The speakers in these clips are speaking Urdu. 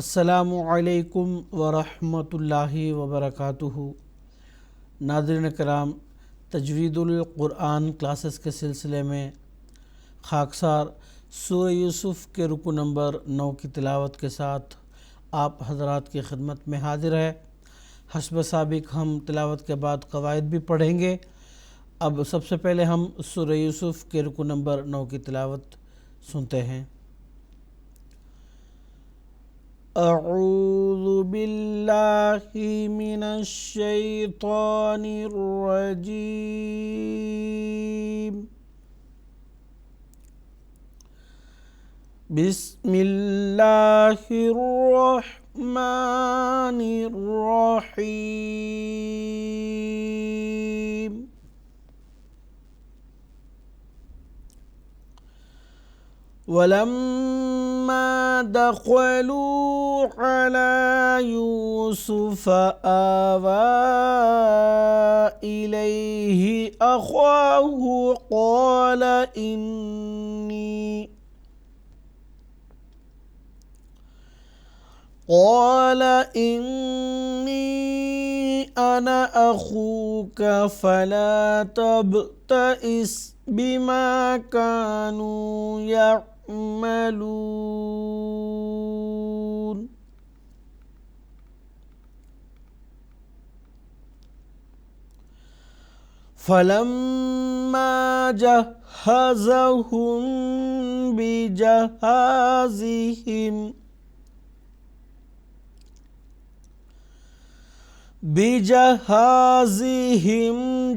السلام علیکم ورحمۃ اللہ وبرکاتہ۔ ناظرین کرام، تجوید القرآن کلاسز کے سلسلے میں خاکسار سورہ یوسف کے رکوع نمبر 9 کی تلاوت کے ساتھ آپ حضرات کی خدمت میں حاضر ہے۔ حسب سابق ہم تلاوت کے بعد قواعد بھی پڑھیں گے۔ اب سب سے پہلے ہم سورہ یوسف کے رکوع نمبر 9 کی تلاوت سنتے ہیں۔ اعوذ باللہ من الشیطان الرجیم، بسم اللہ الرحمن الرحیم۔ وَلَمَّا دَخَلُوا عَلَى يُوسُفَ آوَى إِلَيْهِ أَخَاهُ قَالَ إِنِّي أَنَا أَخُوكَ فَلَا تَبْتَئِسْ بِمَا كَانُوا يَعْمَلُونَ۔ فَلَمَّا جَهَّزَهُم بجهازهم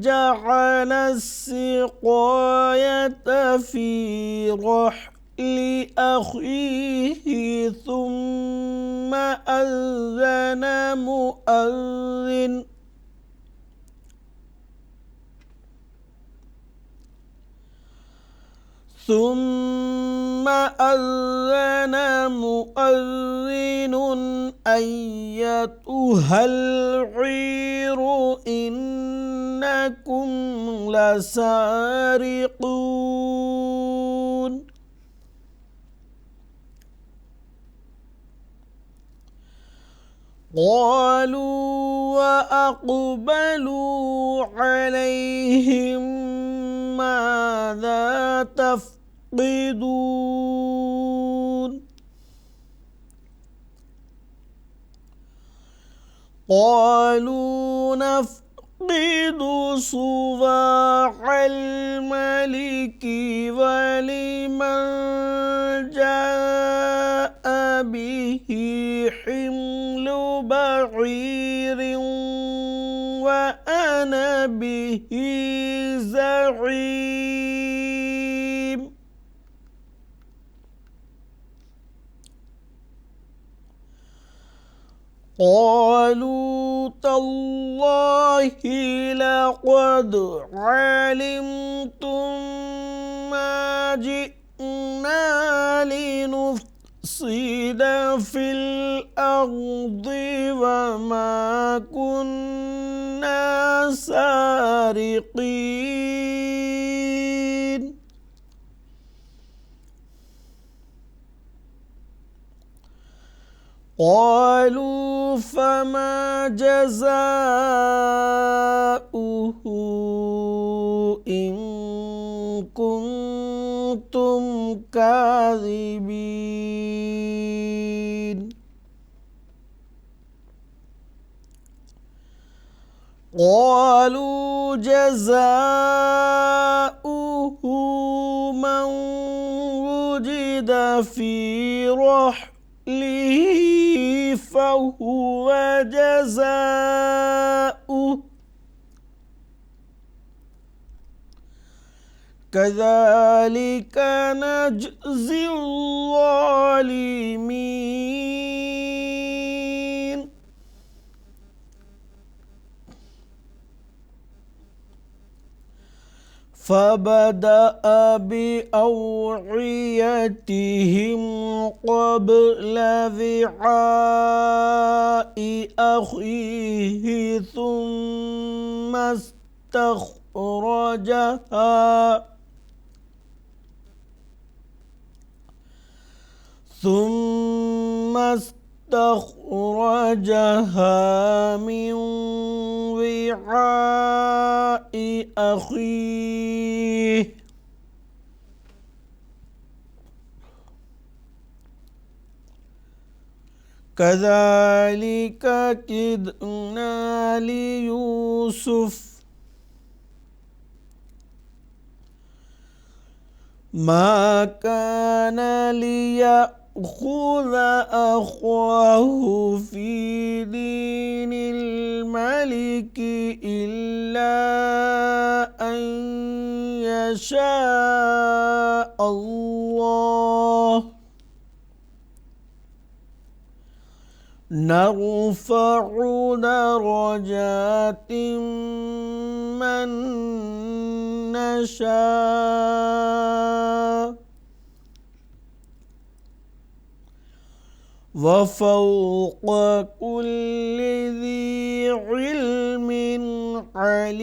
جعل السقاية في رحل أخيه ثم أذن مؤذن أيتها العير إنكم لسارقون۔ قالوا وأقبلوا عليهم ماذا تفقدون؟ قالوا نفقد صواع الملك ولمن جاء به حمل بعير وأنا به زعيم۔ قالوا تالله لقد علمتم ما جئنا لنفسد في الأرض وما كنا سارقين۔ قالوا فما جزاؤه إن كنتم كاذبين؟ قالوا جزاؤه من وجد في رحله فهو جزاؤه كذلك نجزي الظالمين۔ فبدأ بأوعيتهم قبل وعاء أخيه ثم استخرجها ثم اسْتَخْرَجَهَا مِنْ وِعَاءِ أَخِيهِ كَذَلِكَ كِدْنَا لِيُوسُفَ مَا كَانَ لِيَأْخُذَ أَخَاهُ فِي دِينِ الْمَلِكِ إِلَّا أَنْ يَشَاءَ اللَّهُ نَرْفَعُ دَرَجَاتٍ مَّن نَّشَاءُ وَفَوْقَ كُلِّ ذِي عِلْمٍ عَلِيمٌ.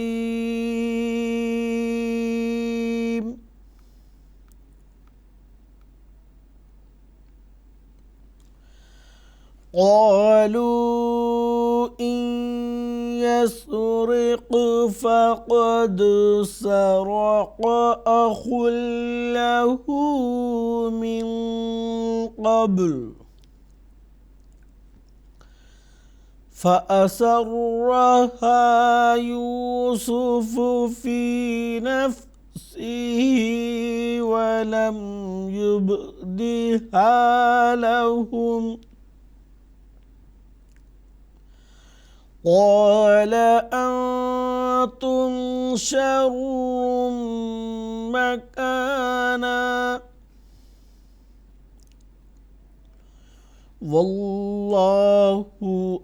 قالوا إن يسرق فقد سرق أخ له من قبل فأسرها يوسف في نفسه ولم يبدها لهم قال أنتم شر مكانا والله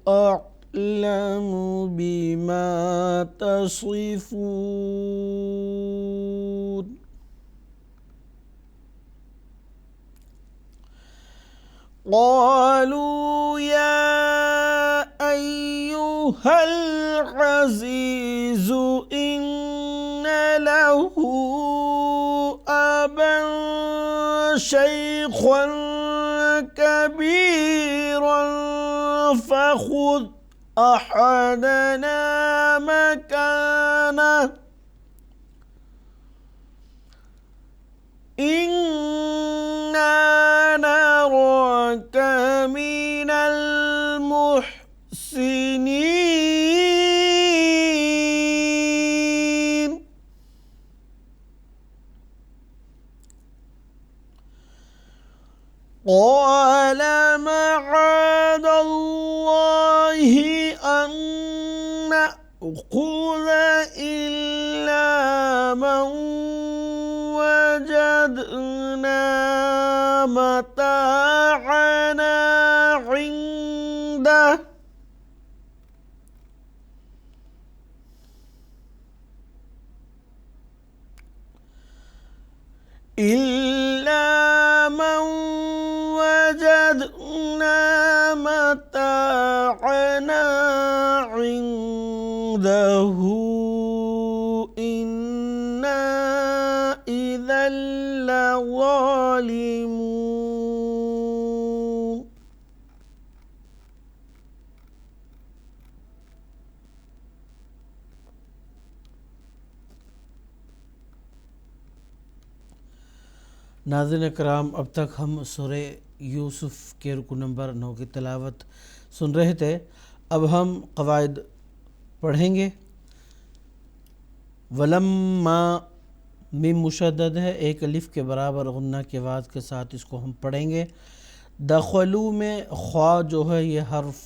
أعلم بما تصفون. قالوا يا أيها العزيز إن له أبا شيخا كبيرا فخذ أحدنا مكانه إنا نراك من المحسنين. قال معاذ الله أن نأخذ إلا من وجدنا متاعنا عنده إلا من وجدنا متاعنا عنده إنا إذا لظالمون. ناظرین کرام، اب تک ہم سورہ یوسف کے رکو نمبر 9 کی تلاوت سن رہے تھے. اب ہم قواعد پڑھیں گے. ولما میم مشدد ہے، ایک الف کے برابر غنہ کے آواز کے ساتھ اس کو ہم پڑھیں گے. دخلو میں خوا جو ہے یہ حرف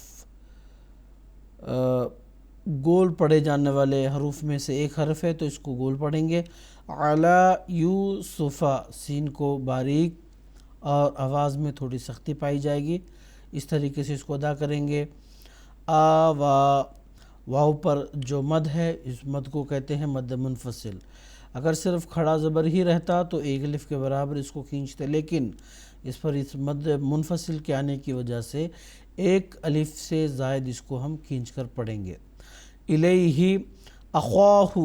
گول پڑھے جانے والے حروف میں سے ایک حرف ہے، تو اس کو گول پڑھیں گے. علی یوسف، سین کو باریک اور آواز میں تھوڑی سختی پائی جائے گی، اس طریقے سے اس کو ادا کریں گے. واو پر جو مد ہے اس مد کو کہتے ہیں مد منفصل. اگر صرف کھڑا زبر ہی رہتا تو ایک الف کے برابر اس کو کھینچتے، لیکن اس پر اس مد منفصل کے آنے کی وجہ سے ایک الف سے زائد اس کو ہم کھینچ کر پڑھیں گے. الیہ اخواہ،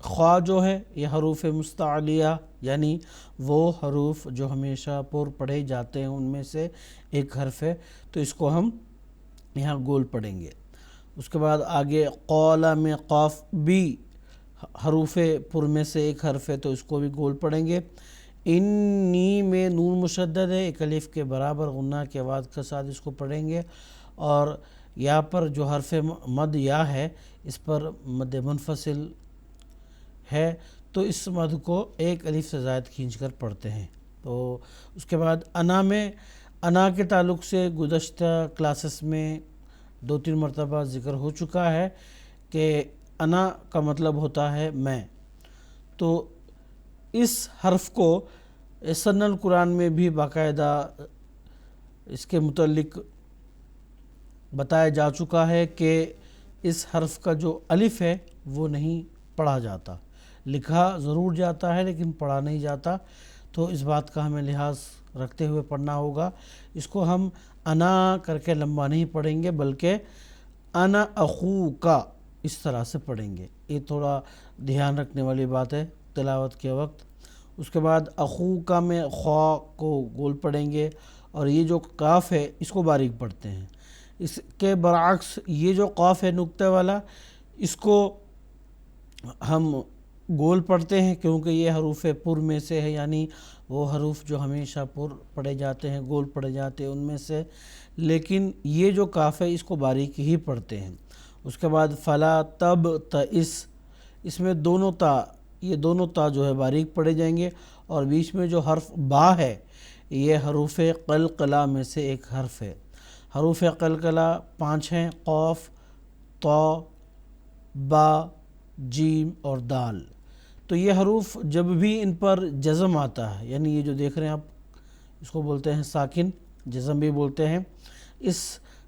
خوا جو ہے یہ حروف مستعلیہ یعنی وہ حروف جو ہمیشہ پر پڑھے جاتے ہیں ان میں سے ایک حرف ہے، تو اس کو ہم یہاں گول پڑھیں گے۔ اس کے بعد آگے قولا میں قاف بھی حروف پر میں سے ایک حرف ہے، تو اس کو بھی گول پڑھیں گے۔ انی میں نون مشدد ہے، ایک الف کے برابر غنہ کے آواز کے ساتھ اس کو پڑھیں گے، اور یہاں پر جو حرف مد یا ہے اس پر مد منفصل ہے، تو اس مد کو ایک الف سے زائد کھینچ کر پڑھتے ہیں۔ تو اس کے بعد انا میں، انا کے تعلق سے گزشتہ کلاسز میں 2-3 مرتبہ ذکر ہو چکا ہے کہ انا کا مطلب ہوتا ہے میں، تو اس حرف کو سن القرآن میں بھی باقاعدہ اس کے متعلق بتایا جا چکا ہے کہ اس حرف کا جو الف ہے وہ نہیں پڑھا جاتا، لکھا ضرور جاتا ہے لیکن پڑھا نہیں جاتا، تو اس بات کا ہمیں لحاظ رکھتے ہوئے پڑھنا ہوگا۔ اس کو ہم انا کر کے لمبا نہیں پڑھیں گے بلکہ انا اخوکا اس طرح سے پڑھیں گے، یہ تھوڑا دھیان رکھنے والی بات ہے تلاوت کے وقت۔ اس کے بعد اخوکا میں خوا کو گول پڑھیں گے، اور یہ جو کاف ہے اس کو باریک پڑھتے ہیں۔ اس کے برعکس یہ جو قاف ہے نقطے والا، اس کو ہم گول پڑھتے ہیں کیونکہ یہ حروف پر میں سے ہے، یعنی وہ حروف جو ہمیشہ پر پڑھے جاتے ہیں، گول پڑھے جاتے ہیں ان میں سے، لیکن یہ جو کاف ہے اس کو باریک ہی پڑھتے ہیں۔ اس کے بعد فلا تب تئس، اس میں دونوں تا، یہ دونوں تا جو ہے باریک پڑھے جائیں گے، اور بیچ میں جو حرف با ہے یہ حروف قلقلہ میں سے ایک حرف ہے۔ حروف قلقلہ 5 ہیں، قاف، طا، با، جیم اور دال۔ تو یہ حروف جب بھی ان پر جزم آتا ہے، یعنی یہ جو دیکھ رہے ہیں آپ اس کو بولتے ہیں ساکن، جزم بھی بولتے ہیں،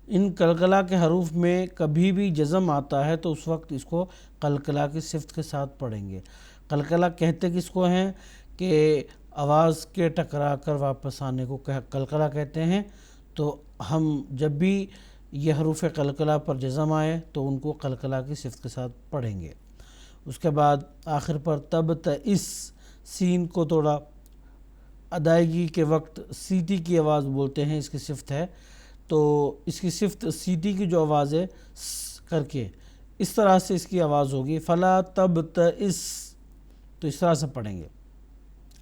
ان قلقلہ کے حروف میں کبھی بھی جزم آتا ہے تو اس وقت اس کو قلقلہ کی صفت کے ساتھ پڑھیں گے۔ قلقلہ کہتے کس کو ہیں کہ آواز کے ٹکرا کر واپس آنے کو قلقلہ کہتے ہیں، تو ہم جب بھی یہ حروف قلقلہ پر جزم آئے تو ان کو قلقلہ کی صفت کے ساتھ پڑھیں گے۔ اس کے بعد آخر پر تب تئس، سین کو تھوڑا ادائیگی کے وقت سیٹی کی آواز بولتے ہیں، اس کی صفت ہے، تو اس کی صفت سیٹی کی جو آواز ہے کر کے اس طرح سے اس کی آواز ہوگی، فلا تب تئس، تو اس طرح سے پڑھیں گے۔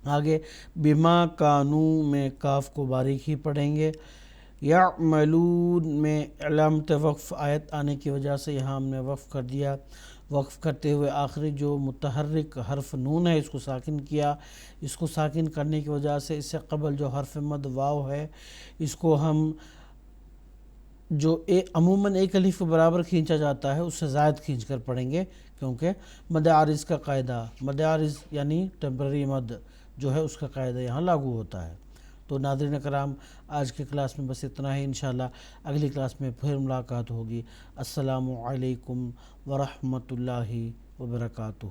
آگے بما کانو میں کاف کو باریک ہی پڑھیں گے۔ یعملون میں علامت وقف آیت آنے کی وجہ سے یہاں ہم نے وقف کر دیا، وقف کرتے ہوئے آخری جو متحرک حرف نون ہے اس کو ساکن کیا۔ اس کو ساکن کرنے کی وجہ سے اس سے قبل جو حرف مد واو ہے اس کو ہم جو عموماً ایک الف کے برابر کھینچا جاتا ہے اس سے زائد کھینچ کر پڑھیں گے، کیونکہ مد عارض کا قاعدہ، مد عارض یعنی ٹیمپرری مد جو ہے اس کا قاعدہ یہاں لاگو ہوتا ہے۔ تو ناظرین کرام، آج کی کلاس میں بس اتنا ہی، انشاءاللہ اگلی کلاس میں پھر ملاقات ہوگی۔ السلام علیکم ورحمۃ اللہ وبرکاتہ۔